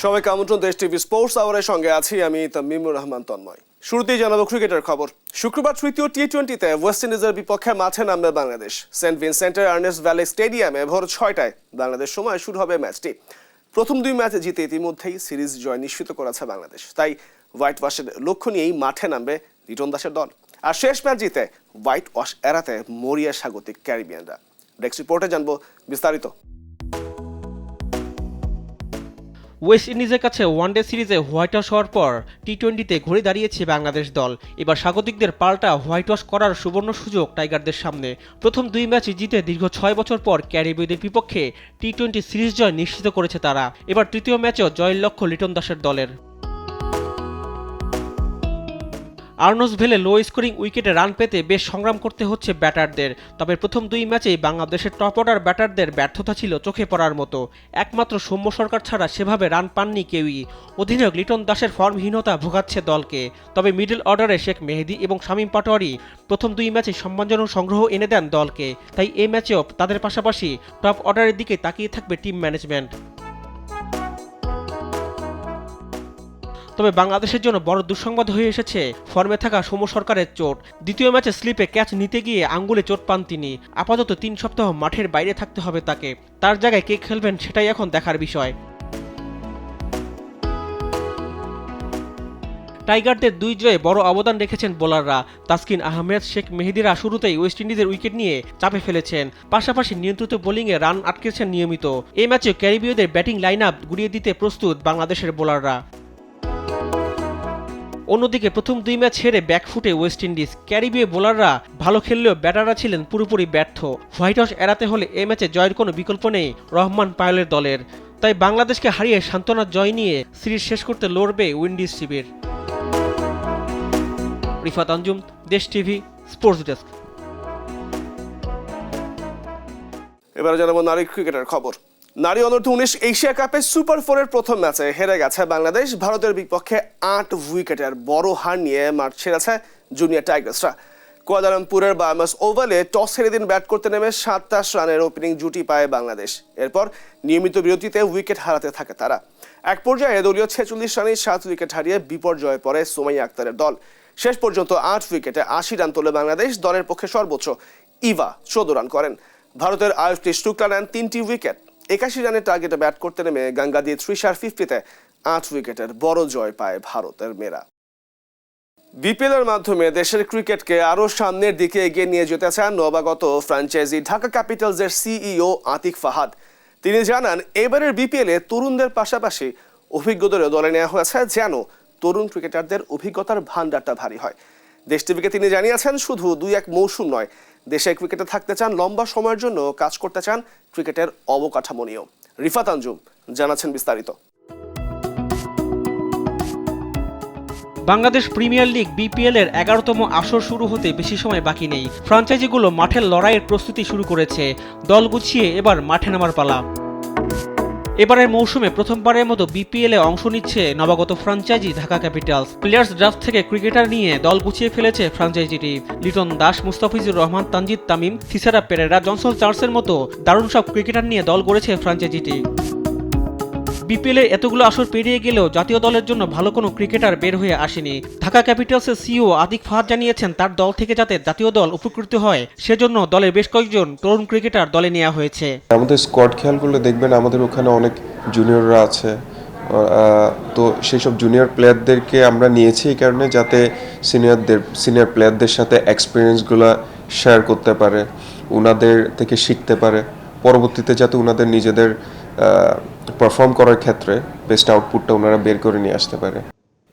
সবাইকে আমন্ত্রণ দেশ টিভি স্পোর্টস আওয়ারের সঙ্গে আছি আমি তামিমুর রহমান তন্ময়। শুরুতেই জানাবো ক্রিকেটের খবর। শুক্রবার তৃতীয় টি-20তে ওয়েস্ট ইন্ডিজের বিপক্ষে মাঠে নামবে বাংলাদেশ। সেন্ট ভিনসেন্টের আর্নেস্ট ভ্যালি স্টেডিয়ামে ভোর 6টায় বাংলাদেশ সময় শুরু হবে ম্যাচটি। প্রথম দুই ম্যাচে জিতে ইতিমধ্যেই সিরিজ জয় নিশ্চিত করেছে বাংলাদেশ, তাই হোয়াইট ওয়াশের লক্ষ্য নিয়েই মাঠে নামবে লিটন দাসের দল। আর শেষ ম্যাচ জিতে হোয়াইট ওয়াশ এড়াতে মরিয়া স্বাগতিক ক্যারিবিয়ানরা। ডেস্ক রিপোর্টে জানবো বিস্তারিত। ওয়েস্ট ইন্ডিজের কাছে ওয়ানডে সিরিজে হোয়াইট ওয়াশ হওয়ার পর টি-20তে ঘুরে দাঁড়িয়েছে বাংলাদেশ দল। এবার স্বাগতিকদের পাল্টা হোয়াইট ওয়াশ করার সুবর্ণ সুযোগ টাইগারদের সামনে। প্রথম দুই ম্যাচ জিতে দীর্ঘ 6 বছর পর ক্যারিবীয়দের বিপক্ষে টি-20 সিরিজ জয় নিশ্চিত করেছে তারা। এবার তৃতীয় ম্যাচেও জয়ের লক্ষ্য লিটন দাসের দলের। আর্নেস্ট ভ্যালি লো স্কোরিং উইকেটে রান পেতে বেশ সংগ্রাম করতে হচ্ছে ব্যাটারদের। তবে প্রথম দুই ম্যাচেই বাংলাদেশের টপ অর্ডার ব্যাটারদের ব্যর্থতা ছিল চোখে পড়ার মতো। একমাত্র সৌম্য সরকার ছাড়া সেভাবে রান পাননি কেউই। অধিনায়ক লিটন দাসের ফর্মহীনতা ভোগাচ্ছে দলকে। তবে মিডল অর্ডারে শেখ মেহেদী এবং শামীম পাটোয়ারি প্রথম দুই ম্যাচে সম্মানজনক সংগ্রহ এনে দেন দলকে। তাই এই ম্যাচেও তাদের পাশাপাশি টপ অর্ডারের দিকে তাকিয়ে থাকবে টিম ম্যানেজমেন্ট। তবে বাংলাদেশের জন্য বড় দুঃসংবাদ হয়ে এসেছে ফর্মে থাকা সৌম্য সরকারের চোট। দ্বিতীয় ম্যাচে স্লিপে ক্যাচ নিতে গিয়ে আঙ্গুলে চোট পান তিনি। আপাতত 3 সপ্তাহ মাঠের বাইরে থাকতে হবে তাকে। তার জায়গায় কে খেলবেন সেটাই এখন দেখার বিষয়। টাইগারদের দুই জয়ে বড় অবদান রেখেছেন বোলাররা। তাসকিন আহমেদ, শেখ মেহেদীরা শুরুতেই ওয়েস্ট ইন্ডিজের উইকেট নিয়ে চাপে ফেলেছেন। পাশাপাশি নিয়ন্ত্রিত বোলিংয়ে রান আটকেছেন নিয়মিত। এই ম্যাচে ক্যারিবীয়দের ব্যাটিং লাইন আপ গুড়িয়ে দিতে প্রস্তুত বাংলাদেশের বোলাররা। অন্যদিকে প্রথম দুই ম্যাচ হেরে ব্যাকফুটে ওয়েস্ট ইন্ডিজ। ক্যারিবীয় বোলাররা ভালো খেললেও ব্যাটাররা ছিলেন পুরোপুরি ব্যর্থ। হোয়াইট হাউস এড়াতে হলে এই ম্যাচে জয়ের কোনো বিকল্প নেই রহমান পায়েলের দলের। তাই বাংলাদেশকে হারিয়ে সান্ত্বনার জয় নিয়ে সিরিজ শেষ করতে লড়বে উইন্ডিজ শিবির। রিফাত আঞ্জুম, দেশ টিভি স্পোর্টস ডেস্ক। এবারে জানাবো নারী ক্রিকেটের খবর। নারী অনূর্ধ্ব-19 এশিয়া কাপে সুপার 4-এর প্রথম ম্যাচে হেরে গেছে বাংলাদেশ। ভারতের বিপক্ষে 8 উইকেটের বড় হার নিয়ে মাঠ ছেড়েছে জুনিয়র টাইগার্সরা। কুয়ালালামপুরের বায়ামাস ওভালে টস হেরে দিন ব্যাট করতে নেমে 27 রানের ওপেনিং জুটি পায় বাংলাদেশ। এরপর নিয়মিত বিরতিতে উইকেট হারাতে থাকে তারা। এক পর্যায়ে দলীয় 46 রানে 7 উইকেট হারিয়ে বিপর্যয়ে পড়ে সুমাইয়া আক্তারের দল। শেষ পর্যন্ত 8 উইকেটে 80 রান তোলে বাংলাদেশ। দলের পক্ষে সর্বোচ্চ ইভা 14 রান করেন। ভারতের আয়ুষ শুক্লা নেন 3টি উইকেট। 81 রানের টার্গেটে ব্যাট করতে নেমে গঙ্গা দিয়ে 350-তে 8 উইকেটের বড় জয় পায় ভারতের মেয়েরা। বিপিএল এর মাধ্যমে দেশের ক্রিকেটকে আরো সামনের দিকে এগিয়ে নিয়ে যেতে চান নবাগত ফ্র্যাঞ্চাইজি ঢাকা ক্যাপিটালসের সিইও আতিক ফাহাদ। তিনি জানান, এবারের বিপিএল এ তরুণদের পাশাপাশি অভিজ্ঞদের দলে নেওয়া হয়েছে যেন তরুণ ক্রিকেটারদের অভিজ্ঞতার ভান্ডারটা ভারী হয়। দেশ টিভিকে তিনি জানিয়েছেন, শুধু 2-1 মৌসুম নয়, দেশে ক্রিকেটে থাকতে চান লম্বা সময়ের জন্য, কাজ করতে চান ক্রিকেটের অবকাঠামো নিয়েও। রিফাত আঞ্জুম জানাচ্ছেন বিস্তারিত। বাংলাদেশ প্রিমিয়ার লিগ বিপিএল এর 11তম আসর শুরু হতে বেশি সময় বাকি নেই। ফ্র্যাঞ্চাইজিগুলো মাঠের লড়াইয়ের প্রস্তুতি শুরু করেছে। দল গুছিয়ে এবার মাঠে নামার পালা। এবারের মৌসুমে প্রথমবারের মতো বিপিএল এ অংশ নিচ্ছে নবাগত franchise Dhaka Capitals. Players draft থেকে ক্রিকেটার নিয়ে দল গুছিয়ে ফেলেছে ফ্র্যাঞ্চাইজিটি। লিটন দাস, মুস্তাফিজুর রহমান, তানজিদ তামিম, থিসারা পেরেরা, জনসন চার্লসের মতো দারুণ সব ক্রিকেটার নিয়ে দল গড়েছে ফ্র্যাঞ্চাইজিটি। বিপিএল এ এতগুলো আসর পেরিয়ে গেলেও জাতীয় দলের জন্য ভালো কোনো ক্রিকেটার বের হয়ে আসেনি। ঢাকা ক্যাপিটালসের সিইও আতিক ফাহাদ জানিয়েছেন, তার দল থেকে যাতে জাতীয় দল উপকৃত হয় সেজন্য দলের বেশ কয়েকজন তরুণ ক্রিকেটার দলে নেওয়া হয়েছে। আমাদের স্কোয়াড খেয়াল করলে দেখবেন আমাদের ওখানে অনেক জুনিয়ররা আছে। তো সেই সব জুনিয়র প্লেয়ারদেরকে আমরা নিয়েছি এই কারণে যাতে সিনিয়র প্লেয়ারদের সাথে এক্সপিরিয়েন্সগুলো শেয়ার করতে পারে, ওনাদের থেকে শিখতে পারে, পরবর্তীতে যাতে ওনাদের নিজেদের পারফর্ম করার ক্ষেত্রে বেস্ট আউটপুটটা ওনারা বের করে নিয়ে আসতে পারে।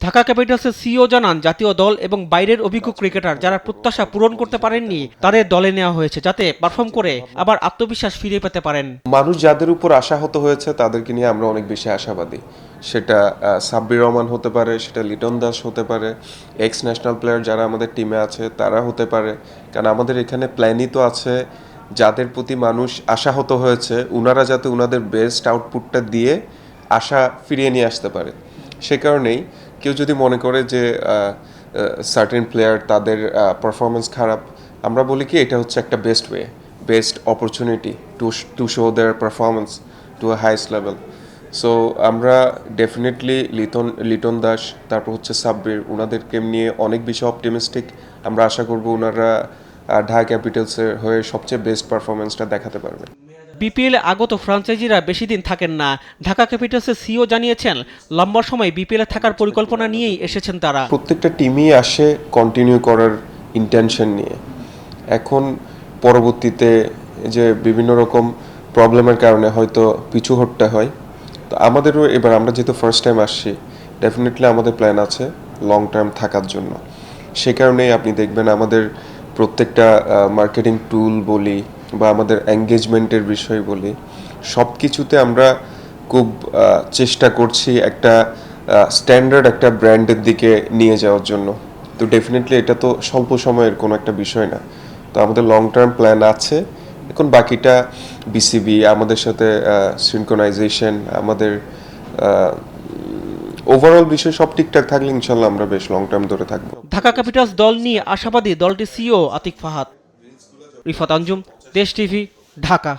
ঢাকা ক্যাপিটালসের সিইও জানান, জাতীয় দল এবং বাইরের অভিজ্ঞ ক্রিকেটার যারা প্রত্যাশা পূরণ করতে পারেননি তাদের দলে নেওয়া হয়েছে যাতে পারফর্ম করে আবার আত্মবিশ্বাস ফিরে পেতে পারেন। মানুষ যাদের উপর আশাহত হয়েছে তাদেরকে নিয়ে আমরা অনেক বেশি আশাবাদী। সেটা সাব্বির রহমান হতে পারে, সেটা লিটন দাস হতে পারে, এক্স ন্যাশনাল প্লেয়ার যারা আমাদের টিমে আছে তারা হতে পারে। কারণ আমাদের এখানে প্ল্যানই তো আছে, যাদের প্রতি মানুষ আশাহত হয়েছে ওনারা যাতে ওনাদের বেস্ট আউটপুটটা দিয়ে আশা ফিরিয়ে নিয়ে আসতে পারে। সে কারণেই কেউ যদি মনে করে যে সার্টেন প্লেয়ার তাদের পারফরমেন্স খারাপ, আমরা বলি কি এটা হচ্ছে একটা best way, best opportunity to show their performance to a highest level. So আমরা ডেফিনেটলি লিটন দাস, তারপর হচ্ছে সাব্বির, ওনাদেরকে নিয়ে অনেক বেশি অপটিমিস্টিক। আমরা আশা করব ওনারা ঢাকা ক্যাপিটালসের হয়ে সবচেয়ে বেস্ট পারফরমেন্সটা দেখাতে পারবে। বিপিএলে আগত ফ্র্যাঞ্চাইজিরা বেশি দিন থাকেন না। ঢাকা ক্যাপিটালসের সিও জানিয়েছেন, লম্বা সময় বিপিএলে থাকার পরিকল্পনা নিয়েই এসেছেন তারা। প্রত্যেকটা টিমই আসে কন্টিনিউ করার ইন্টেনশন নিয়ে। এখন পরবর্তীতে যে বিভিন্ন রকম প্রবলেমের কারণে হয়তো পিছু হটতে হয়, তো আমাদেরও এবার আমরা যেহেতু ফার্স্ট টাইম আসছি, ডেফিনেটলি আমাদের প্ল্যান আছে লং টার্ম থাকার জন্য। সে কারণেই আপনি দেখবেন আমাদের প্রত্যেকটা মার্কেটিং টুল বলি বা আমাদের এঙ্গেজমেন্টের বিষয় বলি, সব কিছুতে আমরা খুব চেষ্টা করছি একটা স্ট্যান্ডার্ড একটা ব্র্যান্ডের দিকে নিয়ে যাওয়ার জন্য। তো ডেফিনেটলি এটা তো স্বল্প সময়ের কোনো একটা বিষয় না। তো আমাদের লং টার্ম প্ল্যান আছে। এখন বাকিটা বিসিবি আমাদের সাথে সিনক্রোনাইজেশন, আমাদের ওভারঅল বিষয় সব ঠিকঠাক থাকলে ইনশাল্লাহ আমরা বেশ লং টার্ম ধরে থাকবো। ঢাকা ক্যাপিটালস দল নিয়ে আশাবাদী দলটির সিও আতিক ফাহাদ। রিফাত আঞ্জুম, দেশ টিভি, ঢাকা।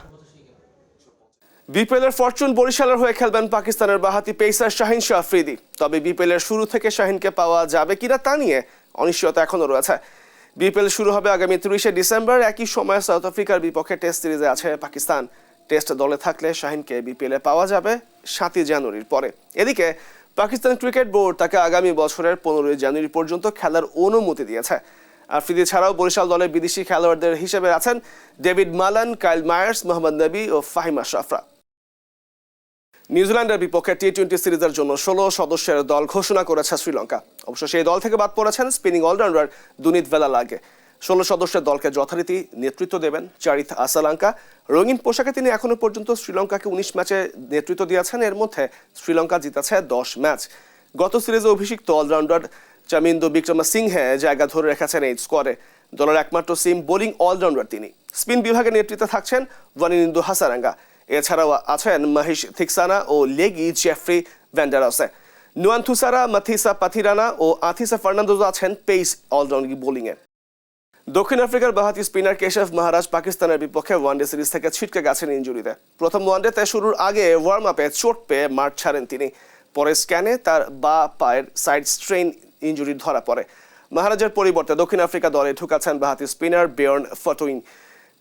বিপিএল এর ফরচুন বরিশালের হয়ে খেলবেন পাকিস্তানের বাঁহাতি পেসার শাহিন শাহ আফ্রিদি। তবে বিপিএল এর শুরু থেকে শাহিনকে পাওয়া যাবে কিনা তা নিয়ে অনিশ্চয়তা এখনো রয়েছে। বিপিএল শুরু হবে আগামী 30শে ডিসেম্বর। একই সময়ে সাউথ আফ্রিকার বিপক্ষে টেস্ট সিরিজে আছে পাকিস্তান। টেস্ট দলে থাকলে শাহিনকে বিপিএল এ পাওয়া যাবে 7 জানুয়ারির পরে। এদিকে পাকিস্তান ক্রিকেট বোর্ড তাকে আগামী বছরের 15 জানুয়ারি পর্যন্ত খেলার অনুমতি দিয়েছে। আফ্রিদি ছাড়াও বরিশাল দলে বিদেশি খেলোয়াড়দের হিসেবে আছেন David Malan, Kyle Mayers, Mohammad নবী ও ফাহিম আশরাফরা। নিউজিল্যান্ডের বিপক্ষে টি-20 সিরিজের জন্য 16 সদস্যের দল ঘোষণা করেছে শ্রীলঙ্কা। অবশ্য সেই দল থেকে বাদ পড়েছেন স্পিনিং অলরাউন্ডার দুনিত ভেলালাগে। 16 সদস্যের দলকে যথারীতি নেতৃত্ব দেবেন চারিথ আসালাঙ্কা। রঙিন পোশাকে তিনি এখনো পর্যন্ত শ্রীলঙ্কাকে 19 ম্যাচে নেতৃত্ব দিয়েছেন। এর মধ্যে শ্রীলঙ্কা জিতেছে 10 ম্যাচ। গত সিরিজে অভিষিক্ত অলরাউন্ডার চামিন্দু বিক্রমসিংহে জায়গা ধরে রেখেছেন এই স্কোয়াডে। দলের একমাত্র সিম বোলিং অলরাউন্ডার তিনি। স্পিন বিভাগের নেতৃত্বে থাকছেন ওয়ানিন্দু হাসারাঙ্গা। এছাড়াও আছেন মহিশ থিকসানা ও লেগি জেফ্রি ভ্যান্ডারাসে। নুয়ান থুসারা, মাথিসা পাথিরানা ও আথিসা ফার্নান্দোজ আছেন পেস অলরাউন্ড বোলিংয়ে। দক্ষিণ আফ্রিকার বাঁহাতি স্পিনার কেশব মহারাজ পাকিস্তানের বিপক্ষে ওয়ানডে সিরিজ থেকে ছিটকে গেছেন ইনজুরিতে। প্রথম ওয়ানডেতে শুরুর আগে ওয়ার্ম আপে চোট পেয়ে মাঠ ছাড়েন তিনি। পরে স্ক্যানে তার বা পায়ের সাইড স্ট্রেইন ইনজুরি ধরা পড়ে। মহারাজের পরিবর্তে দক্ষিণ আফ্রিকা দলে ঢুকাচ্ছেন বাঁহাতি স্পিনার বেয়র্ন ফটোইন।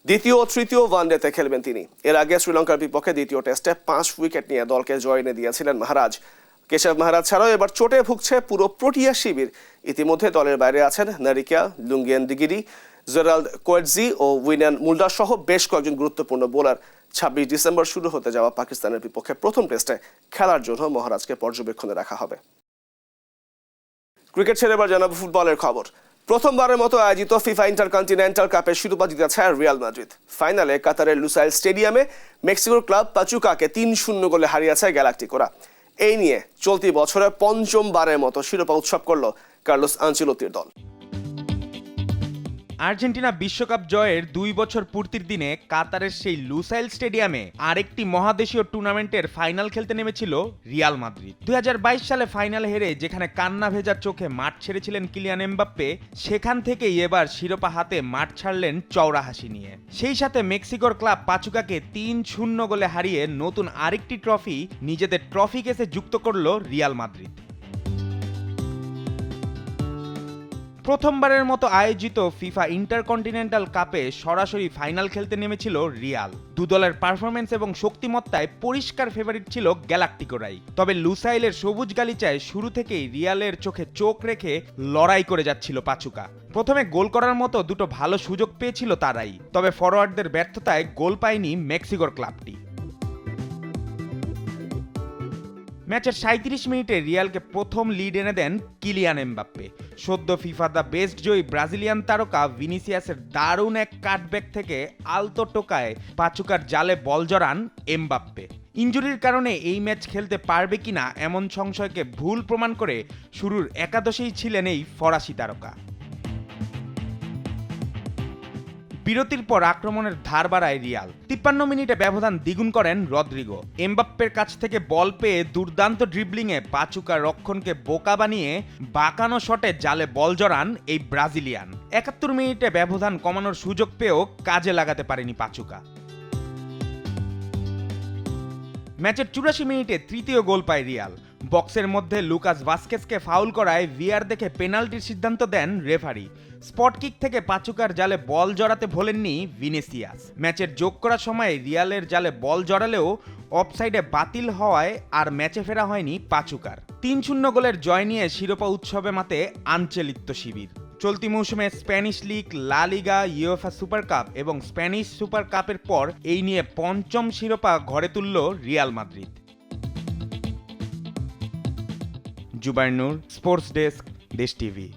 দ্বিতীয় ও তৃতীয় ওয়ানডেতে খেলবেন তিনি। এর আগে শ্রীলঙ্কার বিপক্ষে দ্বিতীয় টেস্টে 5 উইকেট নিয়ে দলকে জয় এনে দিয়েছিলেন মহারাজ। কেশব মহারাজ ছাড়াও এবার চোটে ভুগছে পুরো প্রোটিয়া শিবির। ইতিমধ্যে দলের বাইরে আছেন নারিকা, লুঙ্গিয়ান দিগিরি, জেরাল্ড কোয়েটজি ও উইনান মুল্ডার সহ বেশ কয়েকজন গুরুত্বপূর্ণ বোলার। 26 ডিসেম্বর শুরু হতে যাওয়া পাকিস্তানের বিপক্ষে প্রথম টেস্টে খেলার জন্য মহারাজকে পর্যবেক্ষণে রাখা হবে। ক্রিকেট ছেড়ে এবার জানাবো ফুটবলের খবর। প্রথমবারের মতো আয়োজিত ফিফা ইন্টারকন্টিনেন্টাল কাপের শিরোপা জিতেছে রিয়াল মাদ্রিদ। ফাইনালে কাতারের লুসাইল স্টেডিয়ামে মেক্সিকোর ক্লাব পাচুকাকে 3-0 গোলে হারিয়েছে গ্যালাক্টিকোরা। এই নিয়ে চলতি বছরে পঞ্চমবারের মতো শিরোপা উৎসব করল কার্লোস আনচেলোত্তির দল। আর্জেন্টিনা বিশ্বকাপ জয়ের 2 বছর পূর্তির দিনে কাতারের সেই লুসাইল স্টেডিয়ামে আরেকটি মহাদেশীয় টুর্নামেন্টের ফাইনাল খেলতে নেমেছিল রিয়াল মাদ্রিদ। 2022 সালে ফাইনাল হেরে যেখানে কান্না ভেজা চোখে মাঠ ছেড়েছিলেন কিলিয়ান এমবাপ্পে, সেখান থেকেই এবার শিরোপা হাতে মাঠ ছাড়লেন চওড়া হাসি নিয়ে। সেই সাথে মেক্সিকোর ক্লাব পাচুকাকে 3-0 গোলে হারিয়ে নতুন আরেকটি ট্রফি নিজেদের ট্রফি কেসে যুক্ত করল রিয়াল মাদ্রিদ। প্রথমবারের মতো আয়োজিত ফিফা ইন্টারকন্টিনেন্টাল কাপে সরাসরি ফাইনাল খেলতে নেমেছিল রিয়াল। দু দলের পারফরমেন্স এবং শক্তিমত্তায় পরিষ্কার ফেভারিট ছিল গ্যালাক্টিকোরাই। তবে লুসাইলের সবুজ গালিচায় শুরু থেকেই রিয়ালের চোখে চোখ রেখে লড়াই করে যাচ্ছিল পাচুকা। প্রথমে গোল করার মতো দুটো ভালো সুযোগ পেয়েছিল তারাই, তবে ফরোয়ার্ডদের ব্যর্থতায় গোল পায়নি মেক্সিকোর ক্লাবটি। ম্যাচের 37 মিনিটে রিয়ালকে প্রথম লিড এনে দেন কিলিয়ান এমবাপ্পে। সদ্য FIFA the best Joyee Brazilian তারকা ভিনিসিয়াসের দারুণ এক কাটব্যাক থেকে আলতো টোকায় পাচুকার জালে বল জড়ান এমবাপ্পে। ইনজুরির কারণে এই ম্যাচ খেলতে পারবে কিনা এমন সংশয়কে ভুল প্রমাণ করে শুরুর একাদশেই ছিলেন এই ফরাসি তারকা। বিরতির পর আক্রমণের ধার বাড়ায় রিয়াল। 53 মিনিটে ব্যবধান দ্বিগুণ করেন রদ্রিগো। এমবাপ্পের কাছ থেকে বল পেয়ে দুর্দান্ত ড্রিবলিংয়ে পাচুকা রক্ষণকে বোকা বানিয়ে বাঁকানো শটে জালে বল জড়ান এই ব্রাজিলিয়ান। 71 মিনিটে ব্যবধান কমানোর সুযোগ পেয়েও কাজে লাগাতে পারেনি পাচুকা। ম্যাচের 84 মিনিটে তৃতীয় গোল পায় রিয়াল। বক্সের মধ্যে লুকাস ভাস্কেসকে ফাউল করায় ভিআর দেখে পেনাল্টির সিদ্ধান্ত দেন রেফারি। স্পট কিক থেকে পাচুকার জালে বল জড়াতে ভোলেননি ভিনিসিয়াস। ম্যাচের যোগ করার সময় রিয়ালের জালে বল জড়ালেও অফসাইডে বাতিল হওয়ায় আর ম্যাচে ফেরা হয়নি পাচুকার। 3-0 গোলের জয় নিয়ে শিরোপা উৎসবে মাতে আনচেলিত্ত শিবির। চলতি মৌসুমে স্প্যানিশ লিগ, লা লিগা, ইউএফা সুপার কাপ এবং স্প্যানিশ সুপার কাপের পর এই নিয়ে পঞ্চম শিরোপা ঘরে তুলল রিয়াল মাদ্রিদ। জুবায়ের নূর, স্পোর্টস ডেস্ক, দেশ টিভি।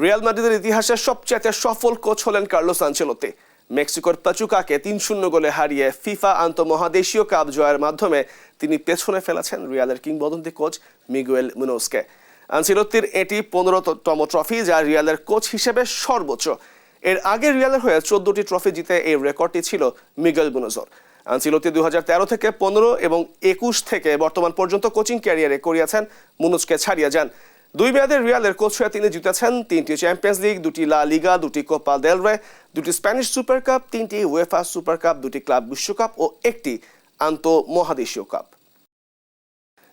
রিয়াল মাদ্রিদের ইতিহাসে সবচেয়ে সফল কোচ হলেন কার্লোস আনচেলোত্তি। মেক্সিকোর পাচুকাকে 3-0 গোলে হারিয়ে ফিফা আন্তঃমহাদেশীয় কাপ জয়ের মাধ্যমে তিনি পেছনে ফেলেছেন রিয়ালের কিংবদন্তি কোচ মিগুয়েল মুনোজকে। আনচেলোত্তির এটি 15তম ট্রফি, যা রিয়ালের কোচ হিসেবে সর্বোচ্চ। এর আগে রিয়ালের হয়ে 14টি ট্রফি জিতে এই রেকর্ডটি ছিল মিগুয়েল মুনোজের। আনচেলোত্তি 2013 থেকে 15 এবং 21 থেকে বর্তমান পর্যন্ত কোচিং ক্যারিয়ারে করিয়েছেন মুনোজকে ছাড়িয়ে যান। 2 মেয়াদের রিয়ালের কোচ হয়ে তিনি জিতেছেন 3টি চ্যাম্পিয়ন্স লিগ, 2টি লা লিগা, 2টি কোপা দেল রে, 2টি স্প্যানিশ সুপার কাপ, 3টি উয়েফা সুপার কাপ, 2টি ক্লাব বিশ্বকাপ ও 1টি আন্তঃমহাদেশীয় কাপ।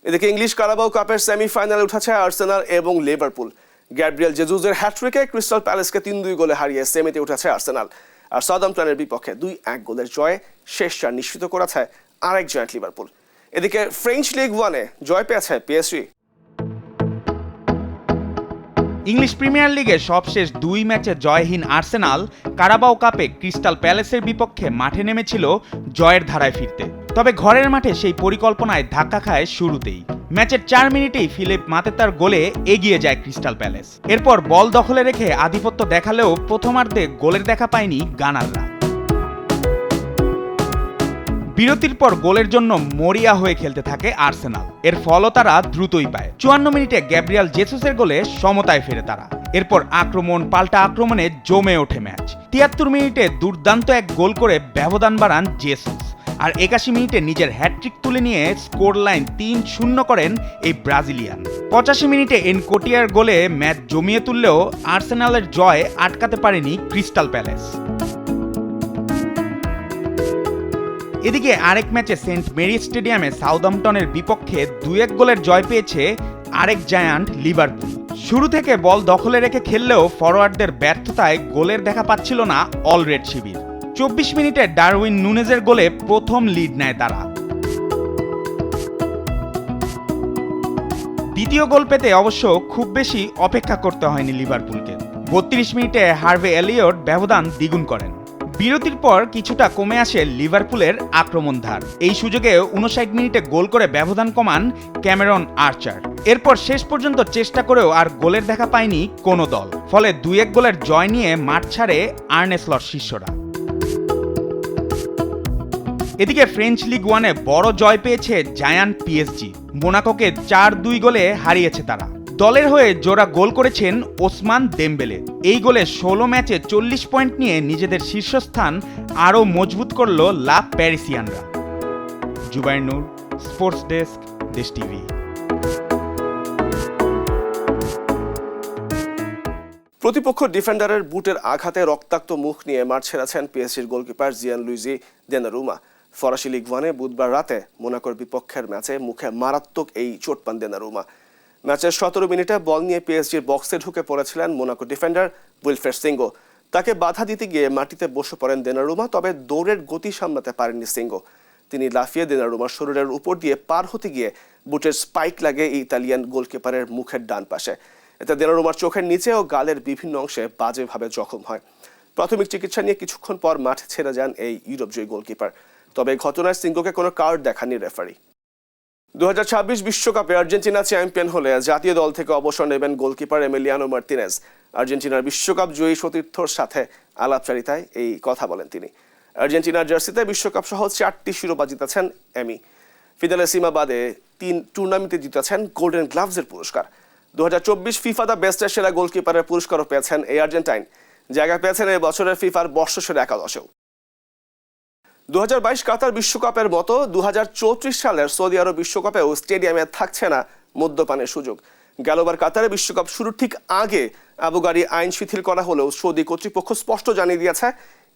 এদিকে ইংলিশ কারাবাও কাপের সেমিফাইনালে উঠেছে আর্সেনাল এবং লিভারপুল। গ্যাব্রিয়েল জেজুসের হ্যাট্রিকে ক্রিস্টাল প্যালেসকে 3-2 গোলে হারিয়ে সেমিতে উঠেছে আর্সেনাল। আর সাউদাম্পটনের বিপক্ষে 2-1 গোলের জয়ে শেষ 4 নিশ্চিত করেছে আরেক জয়েন্ট লিভারপুল। এদিকে ফ্রেঞ্চ লিগ 1-এ জয় পেয়েছে পিএসজি। ইংলিশ প্রিমিয়ার লিগে সবশেষ 2 ম্যাচে জয়হীন আর্সেনাল কারাবাও কাপে ক্রিস্টাল প্যালেসের বিপক্ষে মাঠে নেমেছিল জয়ের ধারায় ফিরতে। তবে ঘরের মাঠে সেই পরিকল্পনায় ধাক্কা খায় শুরুতেই। ম্যাচের 4 মিনিটেই ফিলিপ মাতেতার গোলে এগিয়ে যায় ক্রিস্টাল প্যালেস। এরপর বল দখলে রেখে আধিপত্য দেখালেও প্রথমার্ধে গোলের দেখা পায়নি গানাররা। বিরতির পর গোলের জন্য মরিয়া হয়ে খেলতে থাকে আর্সেনাল। এর ফলও তারা দ্রুতই পায়। 54 মিনিটে গ্যাব্রিয়েল জেসুসের গোলে সমতায় ফেরে তারা। এরপর আক্রমণ পাল্টা আক্রমণে জমে ওঠে ম্যাচ। 73 মিনিটে দুর্দান্ত এক গোল করে ব্যবধান বাড়ান জেসুস। আর 81 মিনিটে নিজের হ্যাটট্রিক তুলে নিয়ে স্কোর লাইন 3-0 করেন এই ব্রাজিলিয়ান। 85 মিনিটে এনকোটিয়ার গোলে ম্যাচ জমিয়ে তুললেও আর্সেনালের জয় আটকাতে পারেনি ক্রিস্টাল প্যালেস। এদিকে আরেক ম্যাচে সেন্ট মেরি স্টেডিয়ামে সাউদাম্পটনের বিপক্ষে 2-1 গোলের জয় পেয়েছে আরেক জায়ান্ট লিভারপুল। শুরু থেকে বল দখলে রেখে খেললেও ফরোয়ার্ডদের ব্যর্থতায় গোলের দেখা পাচ্ছিল না অলরেড শিবির। 24 মিনিটে ডারউইন নুনেজের গোলে প্রথম লিড নেয় তারা। দ্বিতীয় গোল পেতে অবশ্য খুব বেশি অপেক্ষা করতে হয়নি লিভারপুলকে। 32 মিনিটে হার্ভে এলিয়ট ব্যবধান দ্বিগুণ করেন। বিরতির পর কিছুটা কমে আসে লিভারপুলের আক্রমণ ধার। এই সুযোগে 59 মিনিটে গোল করে ব্যবধান কমান ক্যামেরন আর্চার। এরপর শেষ পর্যন্ত চেষ্টা করেও আর গোলের দেখা পায়নি কোনো দল। ফলে 2-1 গোলের জয় নিয়ে মাঠ ছাড়ে আর্নে স্লট শিষ্যরা। এদিকে ফ্রেঞ্চ লিগ 1-এ বড় জয় পেয়েছে জায়ান্ট পিএসজি। মোনাকোকে 4-2 গোলে হারিয়েছে তারা। দলের হয়ে জোড়া গোল করেছেন ওসমান দেমবেলে। এই গোলে 16 ম্যাচে 40 পয়েন্ট নিয়ে নিজেদের শীর্ষস্থান আরও মজবুত করল লা প্যারিসিয়ানরা। জুবায়ের নূর, স্পোর্টস ডেস্ক, দেশ টিভি। প্রতিপক্ষ ডিফেন্ডারের বুটের আঘাতে রক্তাক্ত মুখ নিয়ে মাঠ ছেড়েছেন পিএসজির গোলকিপার জিয়ানলুইজি দোনারুমা। ফরাসি লিগ 1-এ বুধবার রাতে মোনাকোর বিপক্ষের ম্যাচে মুখে মারাত্মক এই চোট পান দোনারুমা। ম্যাচের 17 মিনিটে বল নিয়ে পিএসজির বক্সে ঢুকে পড়েছিলেন মোনাকো ডিফেন্ডার উইলফ্রেড সিঙ্গো। তাকে বাধা দিতে গিয়ে মাটিতে বসে পড়েন দোনারুমা, তবে দৌড়ের গতি সামলাতে পারেননি সিঙ্গো। তিনি লাফিয়ে দোনারুমার শরীরের উপর দিয়ে পার হতে গিয়ে বুটের স্পাইক লাগে ইতালিয়ান গোলকিপারের মুখের ডান পাশে। এতে দোনারুমার চোখের নিচে ও গালের বিভিন্ন অংশে বাজেভাবে জখম হয়। প্রাথমিক চিকিৎসা নিয়ে কিছুক্ষণ পর মাঠ ছেড়ে যান এই ইউরোপজয়ী গোলকিপার। তবে ঘটনায় সিঙ্গোকে কোনো কার্ড দেখাননি রেফারি। 2026 বিশ্বকাপে আর্জেন্টিনা চ্যাম্পিয়ন হলে জাতীয় দল থেকে অবসর নেবেন গোলকিপার এমিলিয়ানো মার্তিনেজ। আর্জেন্টিনার বিশ্বকাপ জয়ী সতীর্থর সাথে আলাপচারিতায় এই কথা বলেন তিনি। আর্জেন্টিনার জার্সিতে বিশ্বকাপ সহ 4টি শিরোপা জিতেছেন এমি। ফিদেলেসিমা বাদে 3 টুর্নামেন্টে জিতেছেন গোল্ডেন গ্লাভসের পুরস্কার। 2024 ফিফা দ্য বেস্টের সেরা গোলকিপারের পুরস্কারও পেয়েছেন এই আর্জেন্টাইন। জায়গা পেয়েছেন এই বছরের ফিফার বর্ষসেরা একাদশেও। 2022 কাতার বিশ্বকাপের মতো 2034 সালের সৌদি আরব বিশ্বকাপেও স্টেডিয়ামে থাকছে না মদ্যপানের সুযোগ। গেলবার কাতারে বিশ্বকাপ শুরুর ঠিক আগে আবুগারি আইন শিথিল করা হলেও সৌদি কর্তৃপক্ষ স্পষ্ট জানিয়ে দিয়েছে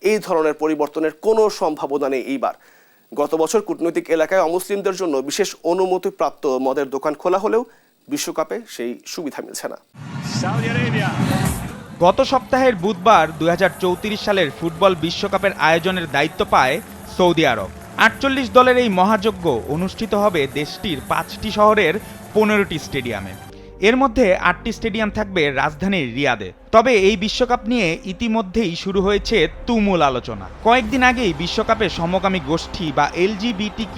এই ধরনের পরিবর্তনের কোনো সম্ভাবনা নেই এইবার। গত বছর কূটনৈতিক এলাকায় অমুসলিমদের জন্য বিশেষ অনুমতিপ্রাপ্ত মদের দোকান খোলা হলেও বিশ্বকাপে সেই সুবিধা মিলছে না। গত সপ্তাহের বুধবার 2034 সালের ফুটবল বিশ্বকাপের আয়োজনের দায়িত্ব পায় সৌদি আরব। 48 দলের এই মহাযজ্ঞ অনুষ্ঠিত হবে দেশটির 5টি শহরের 15টি স্টেডিয়ামে। এর মধ্যে 8টি স্টেডিয়াম থাকবে রাজধানীর রিয়াদে। তবে এই বিশ্বকাপ নিয়ে ইতিমধ্যেই শুরু হয়েছে তুমুল আলোচনা। কয়েকদিন আগেই বিশ্বকাপে সমকামী গোষ্ঠী বা LGBTQ+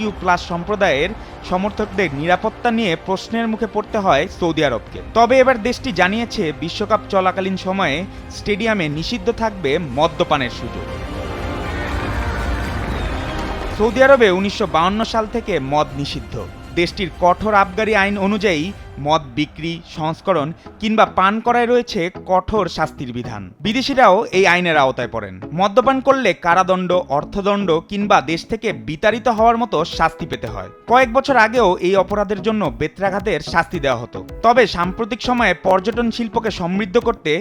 সম্প্রদায়ের সমর্থকদের নিরাপত্তা নিয়ে প্রশ্নের মুখে পড়তে হয় সৌদি আরবকে। তবে এবার দেশটি জানিয়েছে বিশ্বকাপ চলাকালীন সময়ে স্টেডিয়ামে নিষিদ্ধ থাকবে মদ্যপানের সুযোগ। সৌদি আরবে 1952 সাল থেকে মদ নিষিদ্ধ। দেশটির কঠোর আবগারি আইন অনুযায়ী মদ বিক্রি, সংস্করণ কিংবা পান করায় রয়েছে কঠোর শাস্তির বিধান। বিদেশিরাও এই আইনের আওতায় পড়েন। মদ্যপান করলে কারাদণ্ড, অর্থদণ্ড কিংবা দেশ থেকে বিতাড়িত হওয়ার মতো শাস্তি পেতে হয়। কয়েক বছর আগেও এই অপরাধের জন্য বেত্রাঘাতের শাস্তি দেওয়া হতো। তবে সাম্প্রতিক সময়ে পর্যটন শিল্পকে সমৃদ্ধ করতে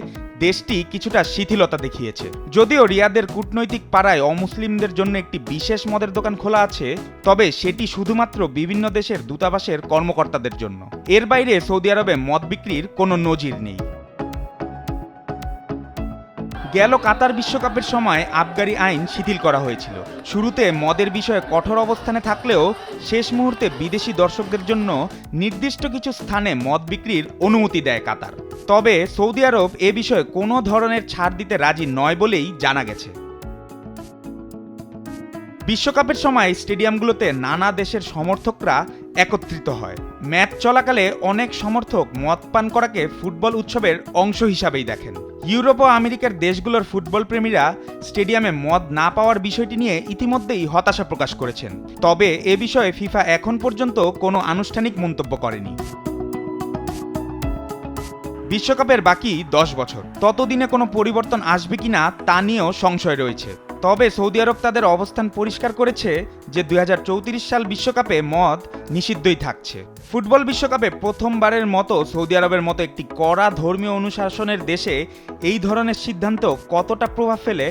দেশটি কিছুটা শিথিলতা দেখিয়েছে। যদিও রিয়াদের কূটনৈতিক পাড়ায় অমুসলিমদের জন্য একটি বিশেষ মদের দোকান খোলা আছে, তবে সেটি শুধুমাত্র বিভিন্ন দেশের দূতাবাসের কর্মকর্তাদের জন্য। এর বাইরে সৌদি আরবে মদ বিক্রির কোনো নজির নেই। গেল কাতার বিশ্বকাপের সময় আবগারি আইন শিথিল করা হয়েছিল। শুরুতে মদের বিষয়ে কঠোর অবস্থানে থাকলেও শেষ মুহূর্তে বিদেশি দর্শকদের জন্য নির্দিষ্ট কিছু স্থানে মদ বিক্রির অনুমতি দেয় কাতার। তবে সৌদি আরব এ বিষয়ে কোনো ধরনের ছাড় দিতে রাজি নয় বলেই জানা গেছে। বিশ্বকাপের সময় স্টেডিয়ামগুলোতে নানা দেশের সমর্থকরা একত্রিত হয়। ম্যাচ চলাকালে অনেক সমর্থক মদ পান করাকে ফুটবল উৎসবের অংশ হিসাবেই দেখেন। ইউরোপ ও আমেরিকার দেশগুলোর ফুটবল প্রেমীরা স্টেডিয়ামে মদ না পাওয়ার বিষয়টি নিয়ে ইতিমধ্যেই হতাশা প্রকাশ করেছেন। তবে এ বিষয়ে ফিফা এখন পর্যন্ত কোনো আনুষ্ঠানিক মন্তব্য করেনি। বিশ্বকাপের বাকি 10 বছর, ততদিনে কোনো পরিবর্তন আসবে কিনা তা নিয়েও সংশয় রয়েছে। তবে সৌদি আরব তাদের অবস্থান পরিষ্কার করেছে যে 2034 সাল বিশ্বকাপে মদ নিষিদ্ধই থাকছে। ফুটবল বিশ্বকাপে প্রথমবারের মতো সৌদি আরবের মতো একটি কড়া ধর্মীয় অনুশাসনের দেশে এই ধরনের সিদ্ধান্ত কতটা প্রভাব ফেলে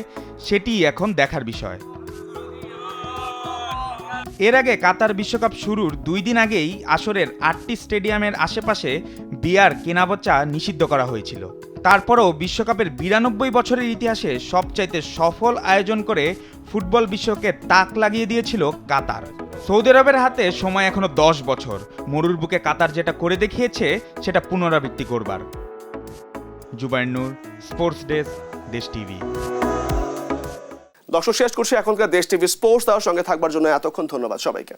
সেটি এখন দেখার বিষয়। এর আগে কাতার বিশ্বকাপ শুরুর 2 দিন আগেই আসরের 8টি স্টেডিয়ামের আশেপাশে বিয়ার কেনাবেচা নিষিদ্ধ করা হয়েছিল। তারপরও বিশ্বকাপের 92 বছরের ইতিহাসে সবচাইতে সফল আয়োজন করে ফুটবল বিশ্বকে তাক লাগিয়ে দিয়েছিল কাতার। সৌদি আরবের হাতে সময় এখনো 10 বছর। মরুর বুকে কাতার যেটা করে দেখিয়েছে সেটা পুনরাবৃত্তি করবার। জুবায়ের নূর, স্পোর্টস ডেস্ক, দেশ টিভি। দর্শক, শেষ করছি এখনকার দেশ টিভি স্পোর্টস। তার সঙ্গে থাকবার জন্য এতক্ষণ ধন্যবাদ সবাইকে।